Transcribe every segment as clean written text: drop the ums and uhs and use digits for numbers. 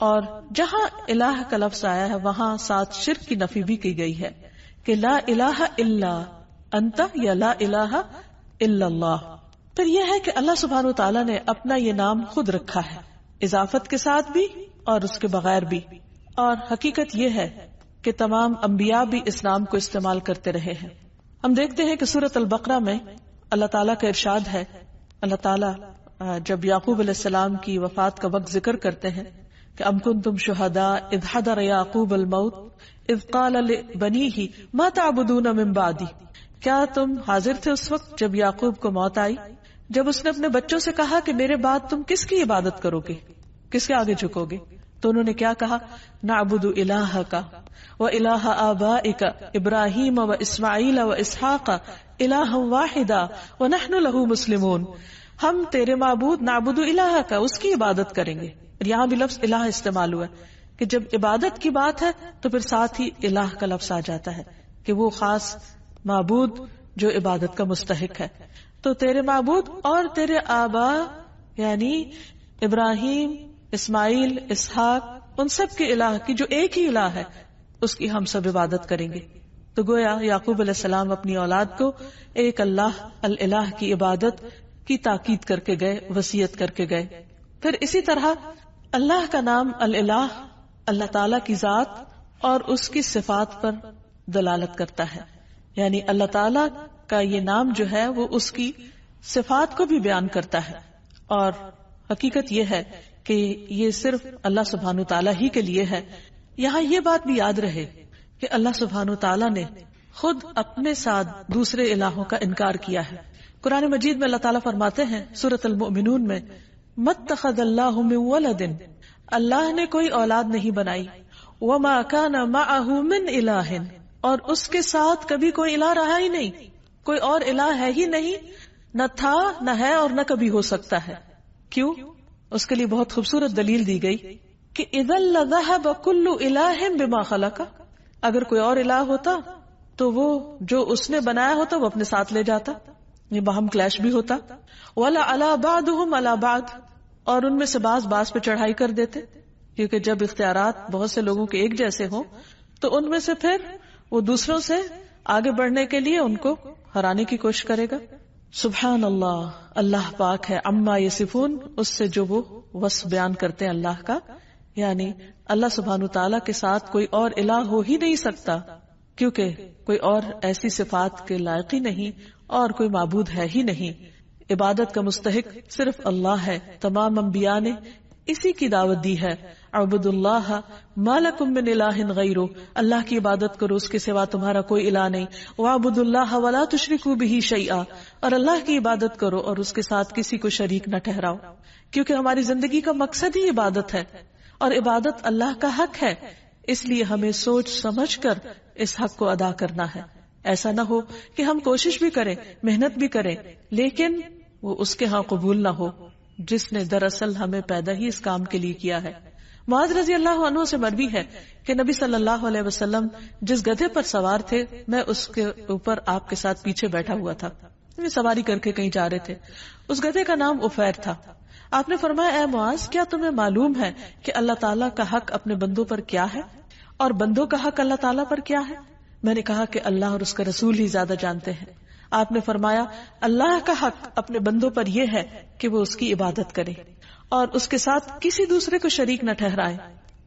اور جہاں الہ کا لفظ آیا ہے وہاں ساتھ شرک کی نفی بھی کی گئی ہے کہ لا الہ الا انت یا لا الہ الا اللہ. پھر یہ ہے کہ اللہ سبحانہ و تعالیٰ نے اپنا یہ نام خود رکھا ہے، اضافت کے ساتھ بھی اور اس کے بغیر بھی. اور حقیقت یہ ہے کہ تمام انبیاء بھی اس نام کو استعمال کرتے رہے ہیں. ہم دیکھتے ہیں کہ سورۃ البقرہ میں اللہ تعالیٰ کا ارشاد ہے. اللہ تعالیٰ جب یعقوب علیہ السلام کی وفات کا وقت ذکر کرتے ہیں کہ ام کنتم شہداء اذ حضر یعقوب الموت اذ قال لبنیہ ما تعبدون من بعدی، کیا تم حاضر تھے اس وقت جب یعقوب کو موت آئی، جب اس نے اپنے بچوں سے کہا کہ میرے بعد تم کس کی عبادت کرو گے، کس کے آگے جھکو گے؟ تو انہوں نے کیا کہا؟ نعبد الہک و الہ آبائک ابراہیم و اسماعیل و اسحاق الہا واحدا ونحن لہ مسلمون. ہم تیرے معبود نعبد الہک، اس کی عبادت کریں گے. یہاں بھی لفظ الہ استعمال ہوا ہے کہ جب عبادت کی بات ہے تو پھر ساتھ ہی الہ کا لفظ آ جاتا ہے کہ وہ خاص معبود جو عبادت کا مستحق ہے. تو تیرے معبود اور تیرے آبا یعنی ابراہیم، اسماعیل، اسحاق، ان سب کے الہ کی جو ایک ہی الہ ہے اس کی ہم سب عبادت کریں گے. تو گویا یعقوب علیہ السلام اپنی اولاد کو ایک اللہ الہ کی عبادت کی تاکید کر کے گئے، وصیت کر کے گئے. پھر اسی طرح اللہ کا نام الہ اللہ تعالی کی ذات اور اس کی صفات پر دلالت کرتا ہے. یعنی اللہ تعالی کا یہ نام جو ہے وہ اس کی صفات کو بھی بیان کرتا ہے. اور حقیقت یہ ہے کہ یہ صرف اللہ سبحانہ تعالیٰ ہی کے لیے ہے. یہاں یہ بات بھی یاد رہے کہ اللہ سبحانہ تعالیٰ نے خود اپنے ساتھ دوسرے الہوں کا انکار کیا ہے. قرآن مجید میں اللہ تعالیٰ فرماتے ہیں سورۃ المؤمنون میں مَتَّخَذَ اللَّهُ مِن وَلَدٍ، اللہ نے کوئی اولاد نہیں بنائی، وَمَا كَانَ مَعَهُ مِنْ إِلَٰهٍ، اور اس کے ساتھ کبھی کوئی الہ رہا ہی نہیں، کوئی اور الہ ہے ہی نہیں، نہ تھا نہ ہے اور نہ کبھی ہو سکتا ہے. کیوں؟ اس کے لیے بہت خوبصورت دلیل دی گئی کہ اذا لذهب كل الہ بما خلق، اگر کوئی اور الہ ہوتا تو وہ جو اس نے بنایا ہوتا وہ اپنے ساتھ لے جاتا، یہ باہم کلیش بھی ہوتا. ولا علی بعضهم علی بعض، اور ان میں سے بعض پہ چڑھائی کر دیتے، کیونکہ جب اختیارات بہت سے لوگوں کے ایک جیسے ہوں تو ان میں سے پھر وہ دوسروں سے آگے بڑھنے کے لیے ان کو ہرانے کی کوشش کرے گا. سبحان اللہ، اللہ پاک ہے عما یصفون، اس سے جو وہ وصف بیان کرتے ہیں اللہ کا. یعنی اللہ سبحانہ تعالیٰ کے ساتھ کوئی اور الہ ہو ہی نہیں سکتا، کیونکہ کوئی اور ایسی صفات کے لائق ہی نہیں اور کوئی معبود ہے ہی نہیں. عبادت کا مستحق صرف اللہ ہے. تمام انبیاء نے اسی کی دعوت دی ہے، اعبد اللہ ما لکم من الہ غیرہ، اللہ کی عبادت کرو، اس کے سوا تمہارا کوئی الہ نہیں. واعبد اللہ ولا تشرکوا بہ شیئا، اور اللہ کی عبادت کرو اور اس کے ساتھ کسی کو شریک نہ ٹھہراؤ، کیونکہ ہماری زندگی کا مقصد ہی عبادت ہے اور عبادت اللہ کا حق ہے. اس لیے ہمیں سوچ سمجھ کر اس حق کو ادا کرنا ہے. ایسا نہ ہو کہ ہم کوشش بھی کریں، محنت بھی کریں، لیکن وہ اس کے ہاں قبول نہ ہو جس نے دراصل ہمیں پیدا ہی اس کام کے لیے کیا ہے. معاذ رضی اللہ عنہ سے مروی ہے کہ نبی صلی اللہ علیہ وسلم جس گدھے پر سوار تھے میں اس کے اوپر آپ کے ساتھ پیچھے بیٹھا ہوا تھا، سواری کر کے کہیں جا رہے تھے. اس گدھے کا نام عفیر تھا. آپ نے فرمایا اے معاذ، کیا تمہیں معلوم ہے کہ اللہ تعالیٰ کا حق اپنے بندوں پر کیا ہے اور بندوں کا حق اللہ تعالیٰ پر کیا ہے؟ میں نے کہا کہ اللہ اور اس کا رسول ہی زیادہ جانتے ہیں. آپ نے فرمایا اللہ کا حق اپنے بندوں پر یہ ہے کہ وہ اس کی عبادت کرے اور اس کے ساتھ کسی دوسرے کو شریک نہ ٹھہرائے،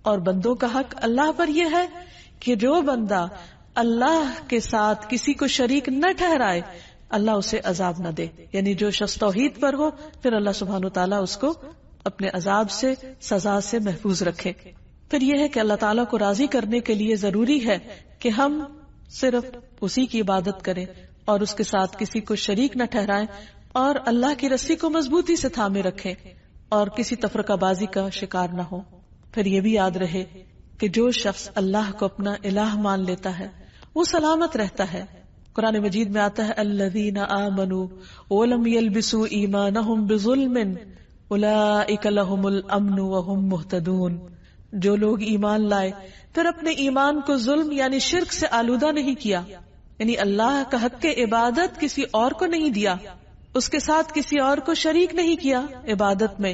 اور بندوں کا حق اللہ پر یہ ہے کہ جو بندہ اللہ کے ساتھ کسی کو شریک نہ ٹھہرائے اللہ اسے عذاب نہ دے. یعنی جو شخص توحید پر ہو پھر اللہ سبحانہ تعالیٰ اس کو اپنے عذاب سے، سزا سے محفوظ رکھے. پھر یہ ہے کہ اللہ تعالیٰ کو راضی کرنے کے لیے ضروری ہے کہ ہم صرف اسی کی عبادت کریں اور اس کے ساتھ کسی کو شریک نہ ٹھہرائیں اور اللہ کی رسی کو مضبوطی سے تھامے رکھیں اور کسی تفرقہ بازی کا شکار نہ ہو. پھر یہ بھی یاد رہے کہ جو شخص اللہ کو اپنا الہ مان لیتا ہے وہ سلامت رہتا ہے. قرآن مجید میں آتا ہے الذین آمنوا ولم یلبسوا ایمانہم بظلم اولئک لہم الامن وہم مہتدون. جو لوگ ایمان لائے پھر اپنے ایمان کو ظلم یعنی شرک سے آلودہ نہیں کیا، یعنی اللہ کا حق عبادت کسی اور کو نہیں دیا، اس کے ساتھ کسی اور کو شریک نہیں کیا عبادت میں،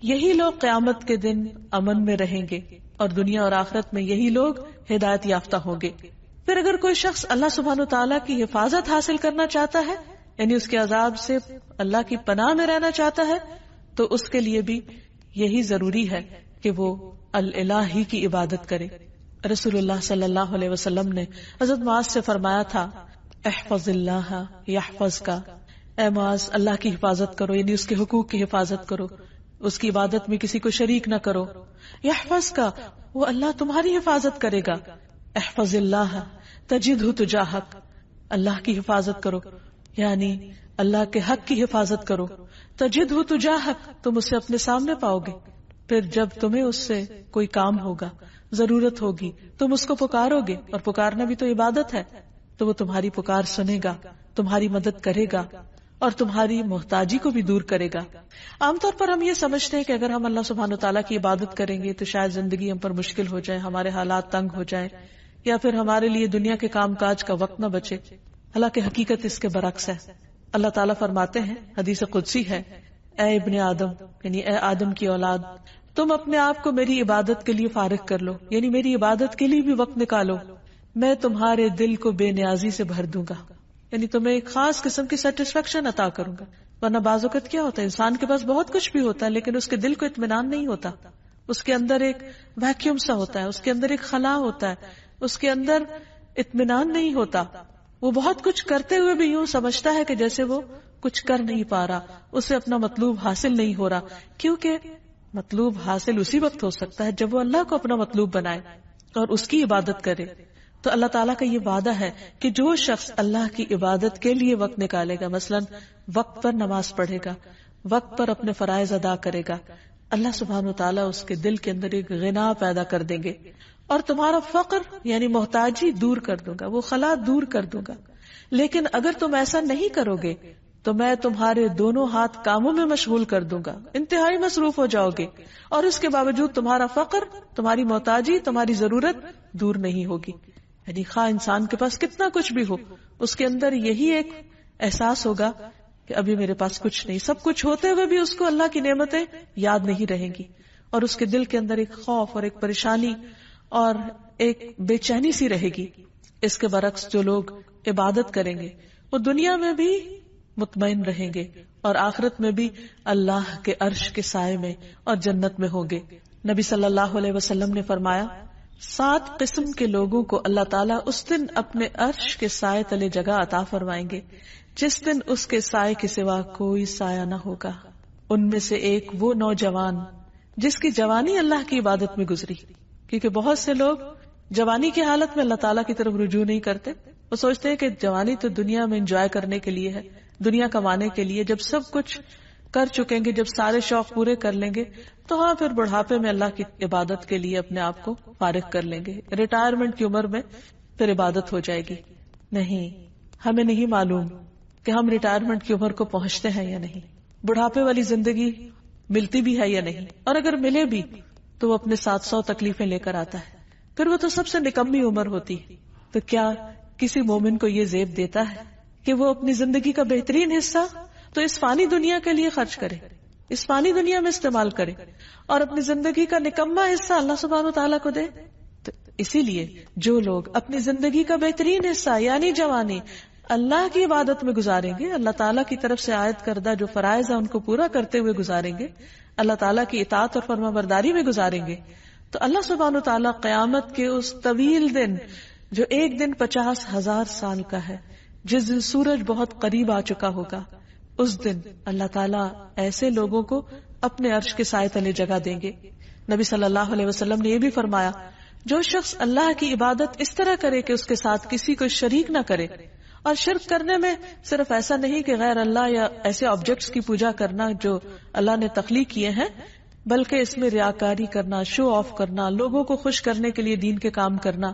یہی لوگ قیامت کے دن امن میں رہیں گے اور دنیا اور آخرت میں یہی لوگ ہدایت یافتہ ہوں گے. پھر اگر کوئی شخص اللہ سبحانہ و تعالیٰ کی حفاظت حاصل کرنا چاہتا ہے، یعنی اس کے عذاب سے اللہ کی پناہ میں رہنا چاہتا ہے، تو اس کے لیے بھی یہی ضروری ہے کہ وہ الہ ہی کی عبادت کرے. رسول اللہ صلی اللہ علیہ وسلم نے حضرت معاذ سے فرمایا تھا، احفظ اللہ یحفظک، اے معاذ اللہ کی حفاظت کرو، یعنی اس کے حقوق کی حفاظت کرو، اس کی عبادت میں کسی کو شریک نہ کرو. یحفظک، وہ اللہ تمہاری حفاظت کرے گا. احفظ اللہ تجدہ تجاہک، اللہ کی حفاظت کرو یعنی اللہ کے حق کی حفاظت کرو. تجدہ تجاہک، تم اسے اپنے سامنے پاؤ گے. پھر جب تمہیں اس سے کوئی کام ہوگا، ضرورت ہوگی، تم اس کو پکارو گے، اور پکارنا بھی تو عبادت ہے، تو وہ تمہاری پکار سنے گا، تمہاری مدد کرے گا اور تمہاری محتاجی کو بھی دور کرے گا. عام طور پر ہم یہ سمجھتے ہیں کہ اگر ہم اللہ سبحانہ تعالیٰ کی عبادت کریں گے تو شاید زندگی ہم پر مشکل ہو جائے، ہمارے حالات تنگ ہو جائیں، یا پھر ہمارے لیے دنیا کے کام کاج کا وقت نہ بچے. حالانکہ حقیقت اس کے برعکس ہے. اللہ تعالیٰ فرماتے ہیں، حدیث قدسی ہے، اے ابن آدم، یعنی اے آدم کی اولاد، تم اپنے آپ کو میری عبادت کے لیے فارغ کر لو، یعنی میری عبادت کے لیے بھی وقت نکالو، میں تمہارے دل کو بے نیازی سے بھر دوں گا، یعنی تمہیں ایک خاص قسم کی سیٹسفیکشن عطا کروں گا. ورنہ بعض اوقات کیا ہوتا ہے، انسان کے پاس بہت کچھ بھی ہوتا ہے لیکن اس کے دل کو اطمینان نہیں ہوتا، اس کے اندر ایک ویکیوم سا ہوتا ہے، اس کے اندر ایک خلا ہوتا ہے، اس کے اندر اطمینان نہیں ہوتا. وہ بہت کچھ کرتے ہوئے بھی یوں سمجھتا ہے کہ جیسے وہ کچھ کر نہیں پا رہا، اسے اپنا مطلوب حاصل نہیں ہو رہا، کیونکہ مطلوب حاصل اسی وقت ہو سکتا ہے جب وہ اللہ کو اپنا مطلوب بنائے اور اس کی عبادت کرے. تو اللہ تعالیٰ کا یہ وعدہ ہے کہ جو شخص اللہ کی عبادت کے لیے وقت نکالے گا، مثلا وقت پر نماز پڑھے گا، وقت پر اپنے فرائض ادا کرے گا، اللہ سبحانہ وتعالیٰ اس کے دل کے اندر ایک غنا پیدا کر دیں گے اور تمہارا فقر یعنی محتاجی دور کر دوں گا، وہ خلا دور کر دوں گا. لیکن اگر تم ایسا نہیں کرو گے تو میں تمہارے دونوں ہاتھ کاموں میں مشغول کر دوں گا، انتہائی مصروف ہو جاؤ گے، اور اس کے باوجود تمہارا فقر، تمہاری محتاجی، تمہاری ضرورت دور نہیں ہوگی. یعنی خواہ انسان کے پاس کتنا کچھ بھی ہو، اس کے اندر یہی ایک احساس ہوگا کہ ابھی میرے پاس کچھ نہیں. سب کچھ ہوتے ہوئے بھی اس کو اللہ کی نعمتیں یاد نہیں رہیں گی، اور اس کے دل کے اندر ایک خوف اور ایک پریشانی اور ایک بے چینی سی رہے گی. اس کے برعکس جو لوگ عبادت کریں گے وہ دنیا میں بھی مطمئن رہیں گے اور آخرت میں بھی اللہ کے عرش کے سائے میں اور جنت میں ہوں گے. نبی صلی اللہ علیہ وسلم نے فرمایا، 7 قسم کے لوگوں کو اللہ تعالیٰ اس دن اپنے عرش کے سائے تلے جگہ عطا فرمائیں گے جس دن اس کے سائے کے سوا کوئی سایہ نہ ہوگا. ان میں سے ایک وہ نوجوان جس کی جوانی اللہ کی عبادت میں گزری، کیونکہ بہت سے لوگ جوانی کی حالت میں اللہ تعالیٰ کی طرف رجوع نہیں کرتے. وہ سوچتے ہیں کہ جوانی تو دنیا میں انجوائے کرنے کے لیے ہے، دنیا کمانے کے لیے، جب سب کچھ کر چکیں گے، جب سارے شوق پورے کر لیں گے تو ہاں پھر بڑھاپے میں اللہ کی عبادت کے لیے اپنے آپ کو فارغ کر لیں گے، ریٹائرمنٹ کی عمر میں پھر عبادت ہو جائے گی. نہیں، ہمیں نہیں معلوم کہ ہم ریٹائرمنٹ کی عمر کو پہنچتے ہیں یا نہیں، بڑھاپے والی زندگی ملتی بھی ہے یا نہیں، اور اگر ملے بھی تو وہ اپنے 700 تکلیفیں لے کر آتا ہے، پھر وہ تو سب سے نکمی عمر ہوتی. تو کیا کسی مومن کو یہ زیب دیتا ہے کہ وہ اپنی زندگی کا بہترین حصہ تو اس فانی دنیا کے لیے خرچ کرے، اس فانی دنیا میں استعمال کرے، اور اپنی زندگی کا نکما حصہ اللہ سبحانہ وتعالیٰ کو دے؟ تو اسی لیے جو لوگ اپنی زندگی کا بہترین حصہ یعنی جوانی اللہ کی عبادت میں گزاریں گے، اللہ تعالیٰ کی طرف سے عائد کردہ جو فرائض ہیں ان کو پورا کرتے ہوئے گزاریں گے، اللہ تعالیٰ کی اطاعت اور فرما برداری میں گزاریں گے، تو اللہ سبحانہ وتعالیٰ قیامت کے اس طویل دن جو ایک دن 50,000 سال کا ہے، جس دن سورج بہت قریب آ چکا ہوگا، اس دن اللہ تعالیٰ ایسے لوگوں کو اپنے عرش کے سائے تلے جگہ دیں گے. نبی صلی اللہ علیہ وسلم نے یہ بھی فرمایا، جو شخص اللہ کی عبادت اس طرح کرے کہ اس کے ساتھ کسی کو شریک نہ کرے، اور شرک کرنے میں صرف ایسا نہیں کہ غیر اللہ یا ایسے آبجیکٹس کی پوجا کرنا جو اللہ نے تخلیق کیے ہیں، بلکہ اس میں ریاکاری کرنا، شو آف کرنا، لوگوں کو خوش کرنے کے لیے دین کے کام کرنا.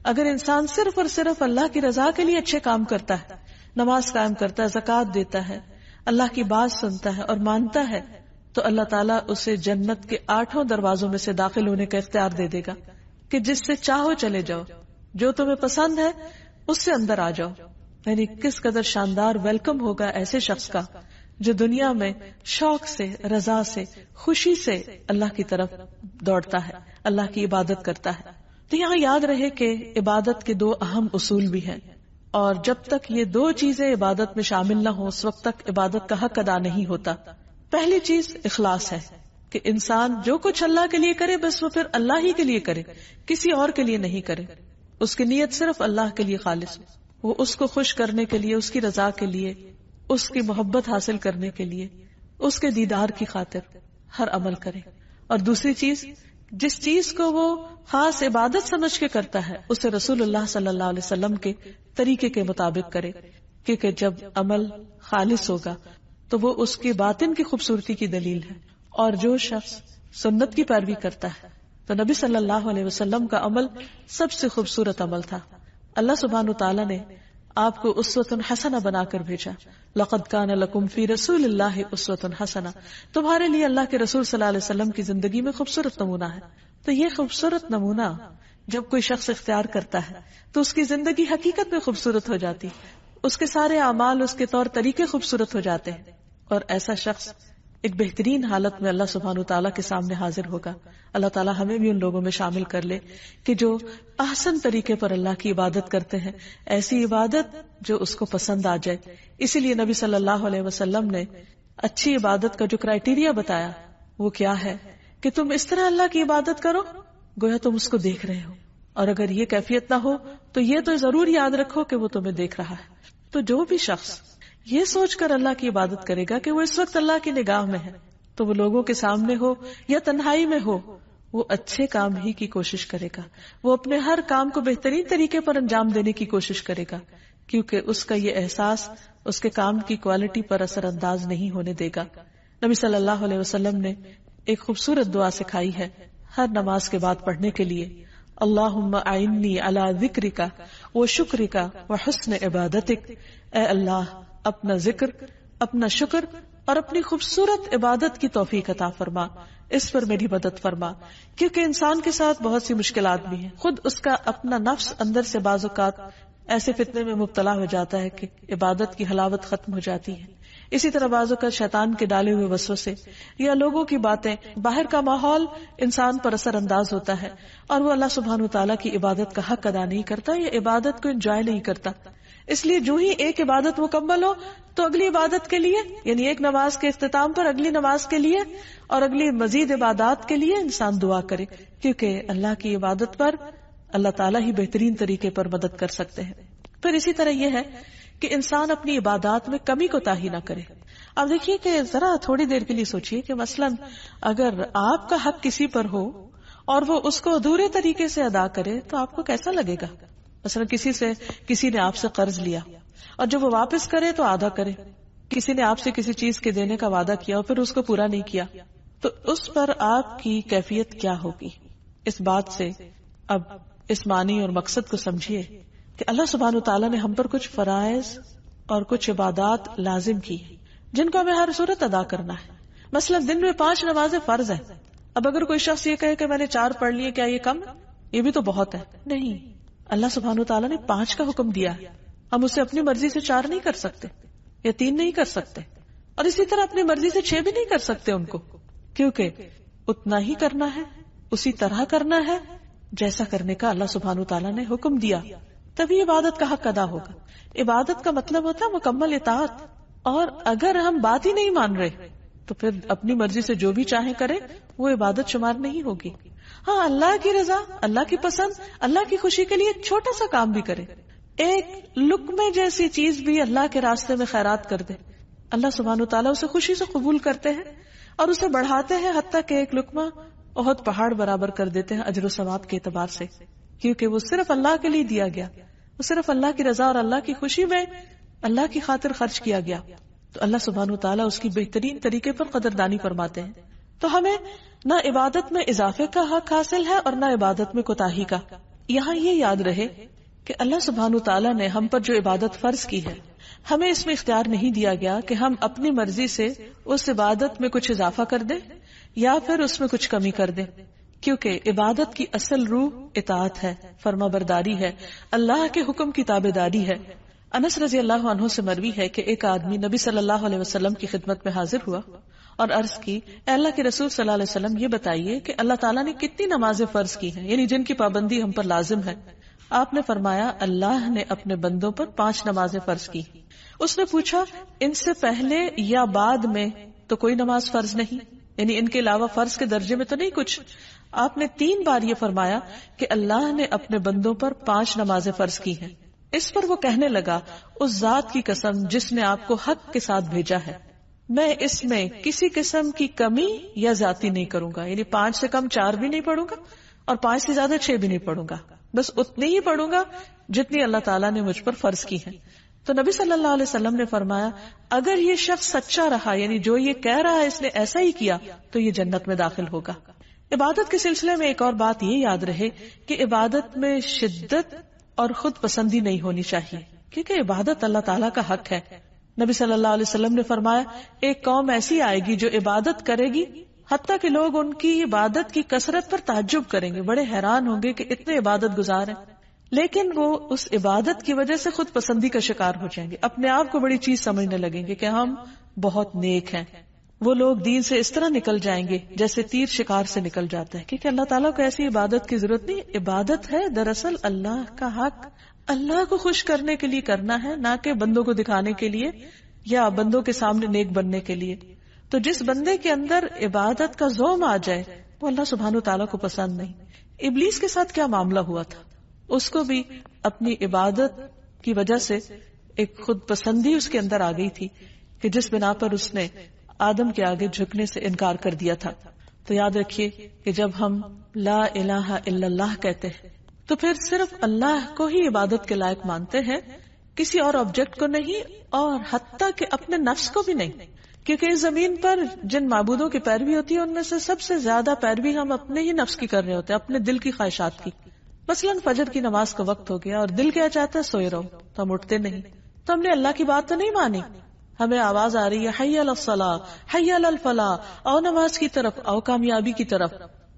اگر انسان صرف اور صرف اللہ کی رضا کے لیے اچھے کام کرتا ہے، نماز قائم کرتا ہے، زکوٰۃ دیتا ہے، اللہ کی بات سنتا ہے اور مانتا ہے، تو اللہ تعالیٰ اسے جنت کے 8 دروازوں میں سے داخل ہونے کا اختیار دے دے گا کہ جس سے چاہو چلے جاؤ، جو تمہیں پسند ہے اس سے اندر آ جاؤ. یعنی کس قدر شاندار ویلکم ہوگا ایسے شخص کا جو دنیا میں شوق سے، رضا سے، خوشی سے اللہ کی طرف دوڑتا ہے، اللہ کی عبادت کرتا ہے۔ تو یہاں یاد رہے کہ عبادت کے دو اہم اصول بھی ہیں، اور جب تک یہ دو چیزیں عبادت میں شامل نہ ہوں اس وقت تک عبادت کا حق ادا نہیں ہوتا۔ پہلی چیز اخلاص ہے کہ انسان جو کچھ اللہ کے لیے کرے بس وہ پھر اللہ ہی کے لیے کرے، کسی اور کے لیے نہیں کرے، اس کی نیت صرف اللہ کے لیے خالص ہو، وہ اس کو خوش کرنے کے لیے، اس کی رضا کے لیے، اس کی محبت حاصل کرنے کے لیے، اس کے دیدار کی خاطر ہر عمل کرے۔ اور دوسری چیز، جس چیز کو وہ خاص عبادت سمجھ کے کرتا ہے اسے رسول اللہ صلی اللہ علیہ وسلم کے طریقے کے مطابق کرے، کیونکہ جب عمل خالص ہوگا تو وہ اس کی باطن کی خوبصورتی کی دلیل ہے۔ اور جو شخص سنت کی پیروی کرتا ہے تو نبی صلی اللہ علیہ وسلم کا عمل سب سے خوبصورت عمل تھا۔ اللہ سبحانہ تعالیٰ نے آپ کو اسوۃ حسنہ بنا کر بھیجا، لقد کان لکم فی رسول اللہ اسوۃ حسنہ، تمہارے لیے اللہ کے رسول صلی اللہ علیہ وسلم کی زندگی میں خوبصورت نمونہ ہے۔ تو یہ خوبصورت نمونہ جب کوئی شخص اختیار کرتا ہے تو اس کی زندگی حقیقت میں خوبصورت ہو جاتی، اس کے سارے اعمال، اس کے طور طریقے خوبصورت ہو جاتے ہیں، اور ایسا شخص ایک بہترین حالت میں اللہ سبحانہ تعالیٰ کے سامنے حاضر ہوگا۔ اللہ تعالیٰ ہمیں بھی ان لوگوں میں شامل کر لے کہ جو احسن طریقے پر اللہ کی عبادت کرتے ہیں، ایسی عبادت جو اس کو پسند آ جائے۔ اسی لیے نبی صلی اللہ علیہ وسلم نے اچھی عبادت کا جو کرائیٹیریا بتایا وہ کیا ہے کہ تم اس طرح اللہ کی عبادت کرو گویا تم اس کو دیکھ رہے ہو، اور اگر یہ کیفیت نہ ہو تو یہ تو ضرور یاد رکھو کہ وہ تمہیں دیکھ رہا ہے۔ تو جو بھی شخص یہ سوچ کر اللہ کی عبادت کرے گا کہ وہ اس وقت اللہ کی نگاہ میں ہے، تو وہ لوگوں کے سامنے ہو یا تنہائی میں ہو، وہ اچھے کام ہی کی کوشش کرے گا، وہ اپنے ہر کام کو بہترین طریقے پر انجام دینے کی کوشش کرے گا، کیونکہ اس کا یہ احساس اس کے کام کی کوالٹی پر اثر انداز نہیں ہونے دے گا۔ نبی صلی اللہ علیہ وسلم نے ایک خوبصورت دعا سکھائی ہے ہر نماز کے بعد پڑھنے کے لیے، اللہم اعنی علی ذکرک و شکرک و حسن عبادتک، اے اللہ اپنا ذکر، اپنا شکر اور اپنی خوبصورت عبادت کی توفیق عطا فرما، اس پر میری مدد فرما، کیونکہ انسان کے ساتھ بہت سی مشکلات بھی ہیں، خود اس کا اپنا نفس اندر سے بعض اوقات ایسے فتنے میں مبتلا ہو جاتا ہے کہ عبادت کی حلاوت ختم ہو جاتی ہے۔ اسی طرح بعض اوقات شیطان کے ڈالے ہوئے وسوسے یا لوگوں کی باتیں، باہر کا ماحول انسان پر اثر انداز ہوتا ہے اور وہ اللہ سبحانہ وتعالیٰ کی عبادت کا حق ادا نہیں کرتا یا عبادت کو انجوائے نہیں کرتا۔ اس لیے جو ہی ایک عبادت مکمل ہو تو اگلی عبادت کے لیے، یعنی ایک نماز کے اختتام پر اگلی نماز کے لیے اور اگلی مزید عبادات کے لیے انسان دعا کرے، کیونکہ اللہ کی عبادت پر اللہ تعالیٰ ہی بہترین طریقے پر مدد کر سکتے ہیں۔ پھر اسی طرح یہ ہے کہ انسان اپنی عبادات میں کمی کوتاہی نہ کرے۔ اب دیکھیے کہ ذرا تھوڑی دیر کے لیے سوچئے کہ مثلاً اگر آپ کا حق کسی پر ہو اور وہ اس کو ادھورے طریقے سے ادا کرے تو آپ کو کیسا لگے گا؟ مثلا کسی نے آپ سے قرض لیا اور جب وہ واپس کرے تو آدھا کرے، کسی نے آپ سے کسی چیز کے دینے کا وعدہ کیا اور پھر اس کو پورا نہیں کیا، تو اس پر آپ کی کیفیت کیا ہوگی؟ اس بات سے اب اس معنی اور مقصد کو سمجھیے کہ اللہ سبحانہ وتعالیٰ نے ہم پر کچھ فرائض اور کچھ عبادات لازم کی جن کو ہمیں ہر صورت ادا کرنا ہے۔ مثلا دن میں 5 نمازیں فرض ہیں۔ اب اگر کوئی شخص یہ کہے کہ میں نے 4 پڑھ لیے، کیا یہ کم ہے؟ یہ بھی تو بہت ہے۔ نہیں، اللہ سبحانہ وتعالیٰ نے 5 کا حکم دیا ہے، ہم اسے اپنی مرضی سے 4 نہیں کر سکتے یا 3 نہیں کر سکتے، اور اسی طرح اپنی مرضی سے 6 بھی نہیں کر سکتے ان کو، کیونکہ اتنا ہی کرنا ہے، اسی طرح کرنا ہے جیسا کرنے کا اللہ سبحانہ وتعالیٰ نے حکم دیا، تبھی عبادت کا حق ادا ہوگا۔ عبادت کا مطلب ہوتا ہے مکمل اطاعت، اور اگر ہم بات ہی نہیں مان رہے تو پھر اپنی مرضی سے جو بھی چاہیں کرے وہ عبادت شمار نہیں ہوگی۔ ہاں، اللہ کی رضا، اللہ کی پسند، اللہ کی خوشی کے لیے چھوٹا سا کام بھی کرے، ایک لقمے جیسی چیز بھی اللہ کے راستے میں خیرات کر دے، اللہ سبحانہ وتعالیٰ اسے خوشی سے قبول کرتے ہیں اور اسے بڑھاتے ہیں، حتیٰ کہ ایک لقمہ بہت پہاڑ برابر کر دیتے ہیں اجر و ثواب کے اعتبار سے، کیونکہ وہ صرف اللہ کے لیے دیا گیا، وہ صرف اللہ کی رضا اور اللہ کی خوشی میں اللہ کی خاطر خرچ کیا گیا، تو اللہ سبحانہ وتعالیٰ اس کی بہترین طریقے پر قدردانی فرماتے ہیں۔ تو ہمیں نہ عبادت میں اضافے کا حق حاصل ہے اور نہ عبادت میں کوتاہی کا۔ یہاں یہ یاد رہے کہ اللہ سبحانہ وتعالیٰ نے ہم پر جو عبادت فرض کی ہے، ہمیں اس میں اختیار نہیں دیا گیا کہ ہم اپنی مرضی سے اس عبادت میں کچھ اضافہ کر دیں یا پھر اس میں کچھ کمی کر دیں، کیونکہ عبادت کی اصل روح اطاعت ہے، فرما برداری ہے، اللہ کے حکم کی تابع داری ہے۔ انس رضی اللہ عنہ سے مروی ہے کہ ایک آدمی نبی صلی اللہ علیہ وسلم کی خدمت میں حاضر ہوا اور عرض کی، اے اللہ کے رسول صلی اللہ علیہ وسلم، یہ بتائیے کہ اللہ تعالیٰ نے کتنی نمازیں فرض کی ہیں، یعنی جن کی پابندی ہم پر لازم ہے؟ آپ نے فرمایا، اللہ نے اپنے بندوں پر 5 نمازیں فرض کی۔ اس نے پوچھا، ان سے پہلے یا بعد میں تو کوئی نماز فرض نہیں، یعنی ان کے علاوہ فرض کے درجے میں تو نہیں کچھ؟ آپ نے 3 بار یہ فرمایا کہ اللہ نے اپنے بندوں پر 5 نمازیں فرض کی ہیں۔ اس پر وہ کہنے لگا، اس ذات کی قسم جس نے آپ کو حق کے ساتھ بھیجا ہے، میں اس میں کسی قسم کی کمی یا زیادتی نہیں کروں گا، یعنی 5 سے کم 4 بھی نہیں پڑھوں گا اور 5 سے زیادہ 6 بھی نہیں پڑھوں گا، بس اتنی ہی پڑھوں گا جتنی اللہ تعالیٰ نے مجھ پر فرض کی ہے۔ تو نبی صلی اللہ علیہ وسلم نے فرمایا، اگر یہ شخص سچا رہا، یعنی جو یہ کہہ رہا ہے اس نے ایسا ہی کیا، تو یہ جنت میں داخل ہوگا۔ عبادت کے سلسلے میں ایک اور بات یہ یاد رہے کہ عبادت میں شدت اور خود پسندی نہیں ہونی چاہیے، کیونکہ عبادت اللہ تعالیٰ کا حق ہے۔ نبی صلی اللہ علیہ وسلم نے فرمایا، ایک قوم ایسی آئے گی جو عبادت کرے گی حتیٰ کہ لوگ ان کی عبادت کی کثرت پر تعجب کریں گے، بڑے حیران ہوں گے کہ اتنے عبادت گزار ہیں، لیکن وہ اس عبادت کی وجہ سے خود پسندی کا شکار ہو جائیں گے، اپنے آپ کو بڑی چیز سمجھنے لگیں گے کہ ہم بہت نیک ہیں۔ وہ لوگ دین سے اس طرح نکل جائیں گے جیسے تیر شکار سے نکل جاتا ہے، کیونکہ اللہ تعالیٰ کو ایسی عبادت کی ضرورت نہیں۔ عبادت ہے دراصل اللہ کا حق، اللہ کو خوش کرنے کے لیے کرنا ہے، نہ کہ بندوں کو دکھانے کے لیے یا بندوں کے سامنے نیک بننے کے لیے۔ تو جس بندے کے اندر عبادت کا زوم آ جائے وہ اللہ سبحانہ وتعالیٰ کو پسند نہیں۔ ابلیس کے ساتھ کیا معاملہ ہوا تھا؟ اس کو بھی اپنی عبادت کی وجہ سے ایک خود پسندی اس کے اندر آ گئی تھی کہ جس بنا پر اس نے آدم کے آگے جھکنے سے انکار کر دیا تھا۔ تو یاد رکھیے کہ جب ہم لا الہ الا اللہ کہتے ہیں تو پھر صرف اللہ کو ہی عبادت کے لائق مانتے ہیں، کسی اور آبجیکٹ کو نہیں، اور حتیٰ کہ اپنے نفس کو بھی نہیں، کیونکہ اس زمین پر جن معبودوں کی پیروی ہوتی ہے ان میں سے سب سے زیادہ پیروی ہم اپنے ہی نفس کی کر رہے ہوتے ہیں، اپنے دل کی خواہشات کی۔ مثلاً فجر کی نماز کا وقت ہو گیا اور دل کیا چاہتا ہے سوئے رہو، تو ہم اٹھتے نہیں، تو ہم نے اللہ کی بات تو نہیں مانی۔ ہمیں آواز آ رہی ہے حی علی الصلاۃ، حی علی الفلاح، آؤ نماز کی طرف، آؤ کامیابی کی طرف،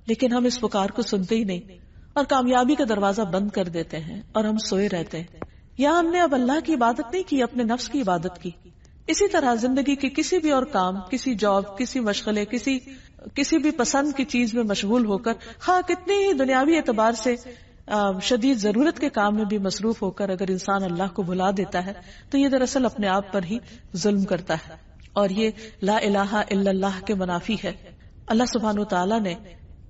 لیکن ہم اس پکار کو سنتے ہی نہیں اور کامیابی کا دروازہ بند کر دیتے ہیں اور ہم سوئے رہتے ہیں۔ یا ہم نے اب اللہ کی عبادت نہیں کی، اپنے نفس کی عبادت کی۔ اسی طرح زندگی کے کسی بھی اور کام، کسی جاب، کسی مشغلے، کسی بھی پسند کی چیز میں مشغول ہو کر، خواہ کتنی ہی دنیاوی اعتبار سے شدید ضرورت کے کام میں بھی مصروف ہو کر اگر انسان اللہ کو بھلا دیتا ہے تو یہ دراصل اپنے آپ پر ہی ظلم کرتا ہے، اور یہ لا الہ الا اللہ کے منافی ہے۔ اللہ سبحانہ وتعالیٰ نے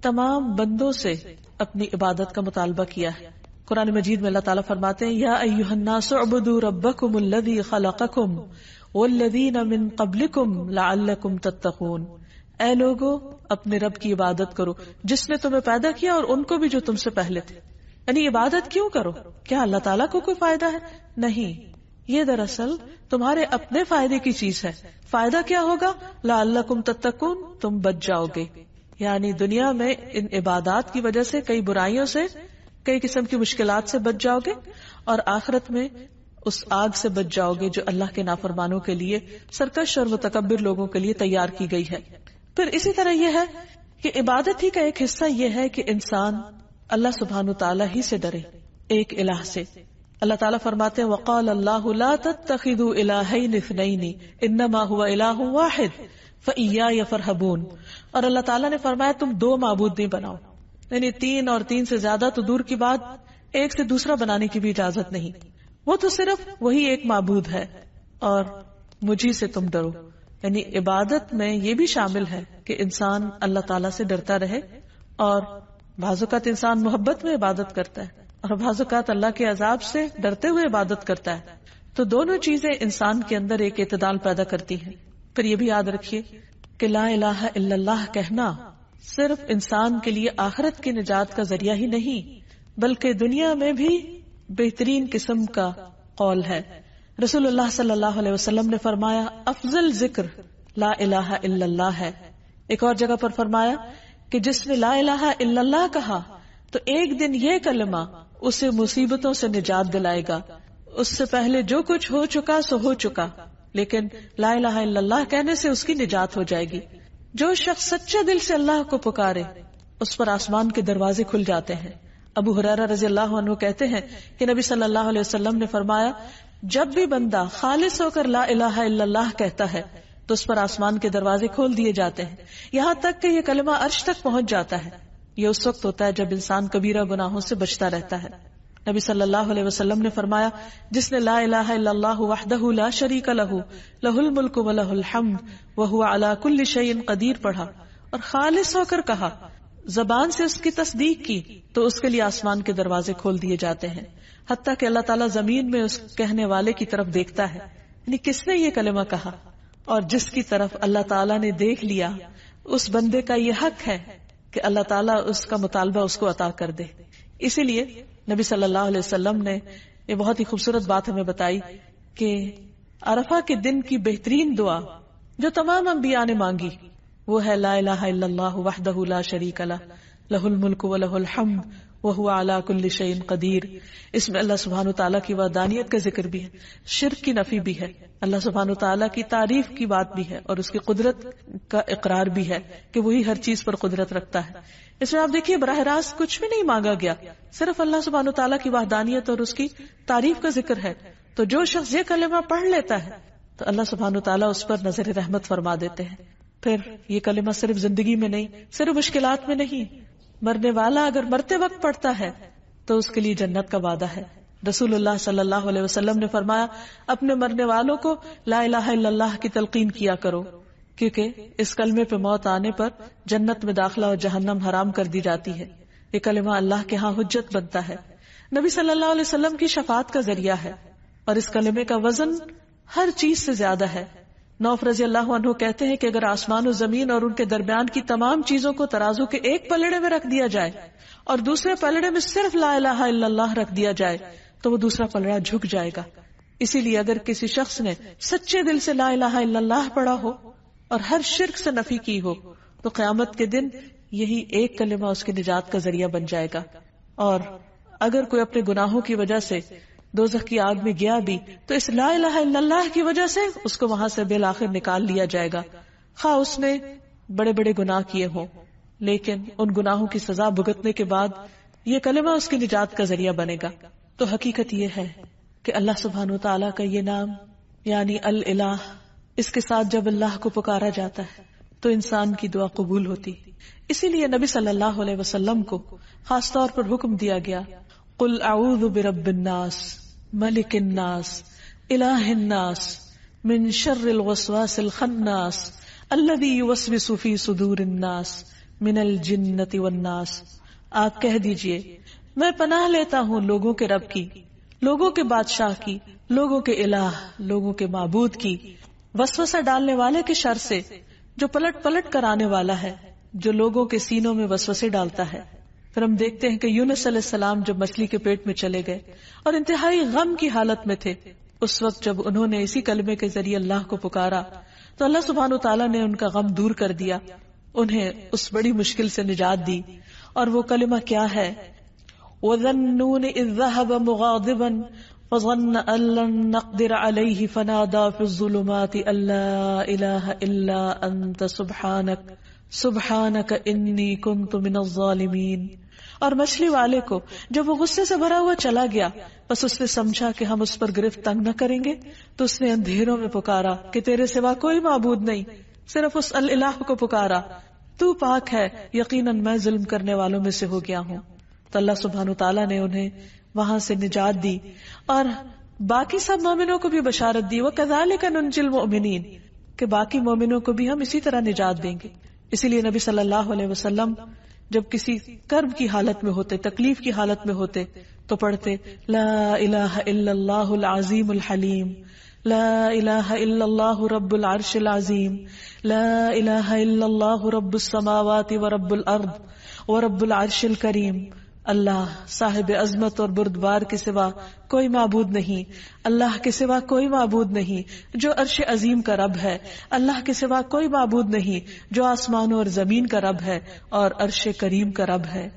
تمام بندوں سے اپنی عبادت کا مطالبہ کیا ہے۔ قرآن مجید میں اللہ تعالیٰ فرماتے ہیں، یا ایھا الناس اعبدوا ربکم الذی خلقکم والذین من قبلکم لعلکم تتقون، اے لوگو اپنے رب کی عبادت کرو جس نے تمہیں پیدا کیا اور ان کو بھی جو تم سے پہلے تھے۔ یعنی عبادت کیوں کرو؟ کیا اللہ تعالیٰ کو کوئی فائدہ ہے؟ نہیں، یہ دراصل تمہارے اپنے فائدے کی چیز ہے۔ فائدہ کیا ہوگا؟ لعلکم تتقون، تم بچ جاؤ گے، یعنی دنیا میں ان عبادات کی وجہ سے کئی برائیوں سے، کئی قسم کی مشکلات سے بچ جاؤ گے، اور آخرت میں اس آگ سے بچ جاؤ گے جو اللہ کے نافرمانوں کے لیے، سرکش اور متکبر لوگوں کے لیے تیار کی گئی ہے۔ پھر اسی طرح یہ ہے کہ عبادت ہی کا ایک حصہ یہ ہے کہ انسان اللہ سبحانہ تعالیٰ ہی سے ڈرے، ایک الہ سے۔ اللہ تعالیٰ فرماتے ہیں وقال اللہ لا تتخذوا الہین اثنین انما هو الہ واحد فإیای فرہبون، اور اللہ تعالیٰ نے فرمایا تم 2 معبود نہیں بناؤ، یعنی 3 اور 3 سے زیادہ تو دور کی بات، ایک سے دوسرا بنانے کی بھی اجازت نہیں، وہ تو صرف وہی ایک معبود ہے، اور مجھی سے تم ڈرو۔ یعنی عبادت میں یہ بھی شامل ہے کہ انسان اللہ تعالیٰ سے ڈرتا رہے، اور بعض اوقات انسان محبت میں عبادت کرتا ہے اور بعض اوقات اللہ کے عذاب سے ڈرتے ہوئے عبادت کرتا ہے، تو دونوں چیزیں انسان کے اندر ایک اعتدال پیدا کرتی ہیں۔ پھر یہ بھی یاد رکھیے کہ لا الہ الا اللہ کہنا صرف انسان کے لیے آخرت کی نجات کا ذریعہ ہی نہیں بلکہ دنیا میں بھی بہترین قسم کا قول ہے۔ رسول اللہ صلی اللہ علیہ وسلم نے فرمایا افضل ذکر لا الہ الا اللہ ہے۔ ایک اور جگہ پر فرمایا کہ جس نے لا الہ الا اللہ کہا تو ایک دن یہ کلمہ اسے مصیبتوں سے نجات دلائے گا، اس سے پہلے جو کچھ ہو چکا سو ہو چکا، لیکن لا الہ الا اللہ کہنے سے اس کی نجات ہو جائے گی۔ جو شخص سچے دل سے اللہ کو پکارے اس پر آسمان کے دروازے کھل جاتے ہیں۔ ابو ہریرہ رضی اللہ عنہ کہتے ہیں کہ نبی صلی اللہ علیہ وسلم نے فرمایا جب بھی بندہ خالص ہو کر لا الہ الا اللہ کہتا ہے تو اس پر آسمان کے دروازے کھول دیے جاتے ہیں، یہاں تک کہ یہ کلمہ عرش تک پہنچ جاتا ہے۔ یہ اس وقت ہوتا ہے جب انسان کبیرہ گناہوں سے بچتا رہتا ہے۔ نبی صلی اللہ علیہ وسلم نے فرمایا، جس نے لا الہ الا اللہ وحدہ لا شریک لہ لہ الملک ولہ الحمد وہو علی کل شیء قدیر پڑھا اور خالص ہو کر کہا، زبان سے اس کی تصدیق کی، تو اس کے لیے آسمان کے دروازے کھول دیے جاتے ہیں، حتیٰ کہ اللہ تعالیٰ زمین میں اس کہنے والے کی طرف دیکھتا ہے، یعنی کس نے یہ کلمہ کہا، اور جس کی طرف اللہ تعالیٰ نے دیکھ لیا اس بندے کا یہ حق ہے کہ اللہ تعالیٰ اس کا مطالبہ اس کو عطا کر دے۔ اسی لیے نبی صلی اللہ علیہ وسلم نے یہ بہت ہی خوبصورت بات ہمیں بتائی کہ عرفہ کے دن کی بہترین دعا جو تمام انبیاء نے مانگی وہ ہے لا الہ الا اللہ وحدہ لا شریک لہ لہ الملک ولہ الحمد وہو علی کل شیء قدیر۔ اس میں اللہ سبحانہ وتعالیٰ کی وحدانیت کا ذکر بھی ہے، شرک کی نفی بھی ہے، اللہ سبحانہ وتعالیٰ کی تعریف کی بات بھی ہے، اور اس کی قدرت کا اقرار بھی ہے کہ وہی ہر چیز پر قدرت رکھتا ہے۔ اس میں آپ دیکھیے براہ راست کچھ بھی نہیں مانگا گیا، صرف اللہ سبحانہ وتعالیٰ کی وحدانیت اور اس کی تعریف کا ذکر ہے۔ تو جو شخص یہ کلمہ پڑھ لیتا ہے تو اللہ سبحانہ وتعالیٰ اس پر نظر رحمت فرما دیتے ہیں۔ پھر یہ کلمہ صرف زندگی میں نہیں، صرف مشکلات میں نہیں، مرنے والا اگر مرتے وقت پڑھتا ہے تو اس کے لیے جنت کا وعدہ ہے۔ رسول اللہ صلی اللہ علیہ وسلم نے فرمایا، اپنے مرنے والوں کو لا الہ الا اللہ کی تلقین کیا کرو، کیونکہ اس کلمے پہ موت آنے پر جنت میں داخلہ اور جہنم حرام کر دی جاتی ہے۔ یہ کلمہ اللہ کے ہاں حجت بنتا ہے، نبی صلی اللہ علیہ وسلم کی شفاعت کا ذریعہ ہے، اور اس کلمے کا وزن ہر چیز سے زیادہ ہے۔ نوف رضی اللہ عنہ کہتے ہیں کہ اگر آسمان و زمین اور ان کے درمیان کی تمام چیزوں کو ترازو کے ایک پلڑے میں رکھ دیا جائے اور دوسرے پلڑے میں صرف لا الہ الا اللہ رکھ دیا جائے تو وہ دوسرا پلڑا جھک جائے گا۔ اسی لیے اگر کسی شخص نے سچے دل سے لا الہ الا اللہ پڑھا ہو اور ہر شرک سے نفی کی ہو تو قیامت کے دن یہی ایک کلمہ اس کی نجات کا ذریعہ بن جائے گا۔ اور اگر کوئی اپنے گناہوں کی وجہ سے دوزخ کی آگ میں گیا بھی تو اس لا الہ الا اللہ کی وجہ سے اس کو وہاں سے بالآخر نکال لیا جائے گا، خواہ اس نے بڑے بڑے گناہ کیے ہوں، لیکن ان گناہوں کی سزا بھگتنے کے بعد یہ کلمہ اس کی نجات کا ذریعہ بنے گا۔ تو حقیقت یہ ہے کہ اللہ سبحانہ وتعالیٰ کا یہ نام یعنی الالہ، اس کے ساتھ جب اللہ کو پکارا جاتا ہے تو انسان کی دعا قبول ہوتی۔ اسی لیے نبی صلی اللہ علیہ وسلم کو خاص طور پر حکم دیا گیا، قل اعوذ برب الناس ملک الناس الہ الناس من شر الوسواس الخناس الذی یوسوس فی صدور الناس من الجنۃ والناس۔ آپ کہہ دیجئے میں پناہ لیتا ہوں لوگوں کے رب کی، لوگوں کے بادشاہ کی، لوگوں کے الہ، لوگوں کے معبود کی، وسوسہ ڈالنے والے کے شر سے جو پلٹ پلٹ کر آنے والا ہے، جو لوگوں کے سینوں میں وسوسے ڈالتا ہے۔ پھر ہم دیکھتے ہیں کہ یونس علیہ السلام جب مچھلی کے پیٹ میں چلے گئے اور انتہائی غم کی حالت میں تھے، اس وقت جب انہوں نے اسی کلمے کے ذریعے اللہ کو پکارا تو اللہ سبحانہ وتعالیٰ نے ان کا غم دور کر دیا، انہیں اس بڑی مشکل سے نجات دی۔ اور وہ کلمہ کیا ہے؟ وَذَنُّونِ إِذْ ذَهَبَ مُغَاضِبًا فَظَنَّ أَن لَّن نَّقْدِرَ عَلَيْهِ فَنَادَىٰ فِي الظُّلُمَاتِ أَن لَّا إِلَٰهَ إِلَّا أَنتَ سُبْحَانَكَ إِنِّي كُنتُ مِنَ الظَّالِمِينَ۔ اور مچھلی والے کو جب وہ غصے سے بھرا ہوا چلا گیا، بس اس نے سمجھا کہ ہم اس پر گرفت تنگ نہ کریں گے، تو اس نے اندھیروں میں پکارا کہ تیرے سوا کوئی معبود نہیں، صرف اس الالہ کو پکارا، تو پاک ہے، یقیناً میں ظلم کرنے والوں میں سے ہو گیا ہوں۔ تو اللہ سبحانہ تعالیٰ نے انہیں وہاں سے نجات دی اور باقی سب مومنوں کو بھی بشارت دی، وَكَذَلِكَ نُنْجِي الْمُؤْمِنِينَ، کہ باقی مومنوں کو بھی ہم اسی طرح نجات دیں گے۔ اسی لیے نبی صلی اللہ علیہ وسلم جب کسی کرب کی حالت میں ہوتے، تکلیف کی حالت میں ہوتے تو پڑھتے لا الہ الا اللہ العظیم الحلیم، لا الہ الا اللہ رب العرش العظیم، لا الہ الا اللہ رب السماوات ورب الارض ورب العرش الکریم۔ اللہ صاحب عظمت اور بردبار کے سوا کوئی معبود نہیں، اللہ کے سوا کوئی معبود نہیں جو عرش عظیم کا رب ہے، اللہ کے سوا کوئی معبود نہیں جو آسمانوں اور زمین کا رب ہے اور عرش کریم کا رب ہے۔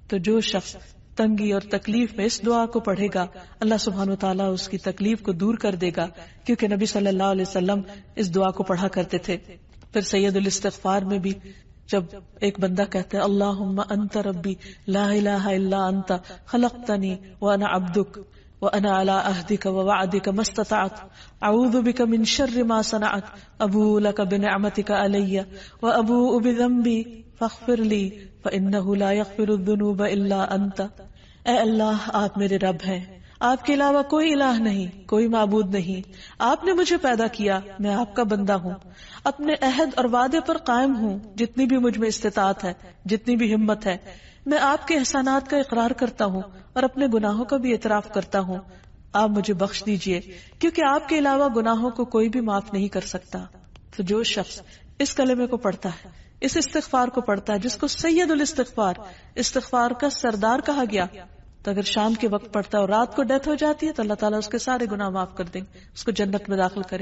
تو جو شخص تنگی اور تکلیف میں اس دعا کو پڑھے گا، اللہ سبحانہ وتعالیٰ اس کی تکلیف کو دور کر دے گا، کیونکہ نبی صلی اللہ علیہ وسلم اس دعا کو پڑھا کرتے تھے۔ پھر سید الاستغفار میں بھی جب ایک بندہ کہتا ہے اللہم انت ربی لا الہ الا انت خلقتنی وانا عبدک، وأنا على عهدك ووعدك ما استطعت أعوذ بك من شر ما صنعت أبوء لك بنعمتك علي وأبوء بذنبي فاغفر لي فإنه لا يغفر الذنوب إلا أنت. اے اللہ آپ میرے رب ہیں، آپ کے علاوہ کوئی الہ نہیں، کوئی معبود نہیں، آپ نے مجھے پیدا کیا، میں آپ کا بندہ ہوں، اپنے عہد اور وعدے پر قائم ہوں، جتنی بھی مجھ میں استطاعت ہے، جتنی بھی ہمت ہے، میں آپ کے احسانات کا اقرار کرتا ہوں اور اپنے گناہوں کا بھی اعتراف کرتا ہوں، آپ مجھے بخش دیجئے کیونکہ آپ کے علاوہ گناہوں کو کوئی بھی معاف نہیں کر سکتا. تو جو شخص اس کلمے کو پڑھتا ہے، اس استغفار کو پڑھتا ہے جس کو سید الاستغفار، استغفار کا سردار کہا گیا، تو اگر شام کے وقت پڑھتا ہے اور رات کو ڈیتھ ہو جاتی ہے تو اللہ تعالیٰ اس کے سارے گناہ معاف کر دیں، اس کو جنت میں داخل کریں.